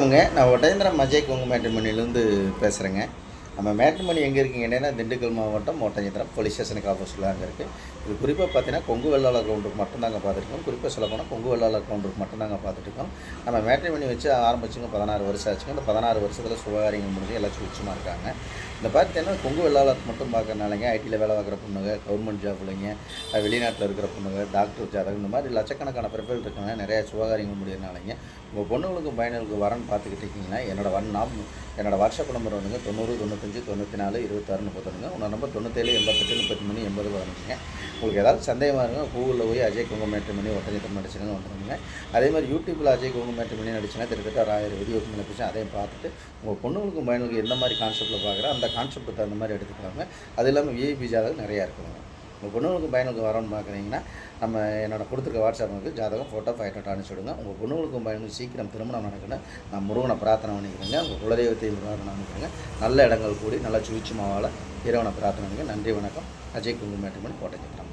நான் ஒட்டேந்திரம் அஜய் கொங்கு மேட்ரிமோனிலேருந்து பேசுகிறேங்க. நம்ம மேட்ரிமோனி எங்கே இருக்குங்கன்னா திண்டுக்கல் மாவட்டம் ஒட்டஞ்சத்திரம் போலீஸ் ஸ்டேஷனுக்கு ஆப்போசிட்டில் அங்கே இருக்குது. இது குறிப்பாக பார்த்தீங்கன்னா கொங்கு வெள்ளாளர் கவுண்டருக்கு மட்டும்தாங்க பார்த்துருக்கோம். குறிப்பாக சொல்லப்போனால் கொங்கு வெள்ளாளர் கவுண்டருக்கு மட்டும்தாங்க பார்த்துட்ருக்கோம். நம்ம மேட்ரிமோனி வச்சு ஆரம்பிச்சுங்க 16 வருஷம் ஆச்சுங்க. இந்த 16 வருஷத்தில் சுபகாரியங்கள் முடிஞ்சு எல்லாம் சுவிட்சமாக இருக்காங்க. இந்த பார்த்தீங்கன்னா கொங்கு வெள்ளாளருக்கு மட்டும் பார்க்கறனாலங்க ஐடியில் வேலை பார்க்குற பொண்ணுங்க, கவர்மெண்ட் ஜாப்லைங்க, வெளிநாட்டில் இருக்கிற பொண்ணுங்க, டாக்டர் ஜாதகம் இந்த மாதிரி லட்சக்கணக்கான ப்ரிஃபைல் இருக்காங்க. நிறையா சுபகாரியங்கள் முடியறனாலங்க உங்கள் பொண்ணுங்களுக்கும் பையனுக்கு வரன்னு பார்த்துக்கிட்டு இருக்கீங்கன்னா என்னோடய வாட்ஸ்அப் நம்பர் வந்துங்க 90 95 94 26 31. உங்கள் நம்பர் 97 88 33 80 15. உங்களுக்கு ஏதாவது சந்தேகமாக இருங்க கூகுளில் போய் அஜய் கொங்கு மேட்ரிமோனி ஒட்டஞ்சத்திரம் நடிச்சுன்னு வந்துடுங்க. அதே மாதிரி யூடியூப்பில் அஜய் கொங்கு மேட்ரிமோனி நடிச்சுன்னா கிட்டத்தட்ட 1000 வீடியோக்கு மேலே பிடிச்சி அதையும் பார்த்துட்டு உங்கள் பொண்ணுங்களுக்கும் பையனுக்கு எந்த மாதிரி கான்செப்ட்டில் பார்க்குறேன் அந்த கான்செப்ட்டுக்கு தகுந்த மாதிரி எடுத்துக்கலாங்க. அது இல்லாமல் விஐபி ஜாதகம் நிறையா இருக்குதுங்க. உங்கள் பொண்ணுங்களுக்கு பையனுக்கு வரணும்னு பார்க்குறீங்கன்னா நம்ம கொடுத்துருக்க வாட்ஸ்அப்புக்கு ஜாதகம் ஃபோட்டோ ஃபைட்டோட்டோ அனுப்பிச்சுடுங்க. உங்கள் பொண்ணுங்களுக்கும் பையனுக்கு சீக்கிரம் திருமணம் நடக்கணும். நான் முருகனை பிரார்த்தனை பண்ணிக்கிறேங்க. உங்கள் குலதெய்வத்தையும் பிரார்த்தனை பண்ணிக்கிறேங்க. நல்ல இடங்கள் கூடி நல்லா சுவிட்சமாக வாழ இறைவனை பிரார்த்தனை பண்ணிங்க. நன்றி, வணக்கம். அஜய் கொங்கு மேட்ரிமோனி ஒட்டஞ்சத்திரம்.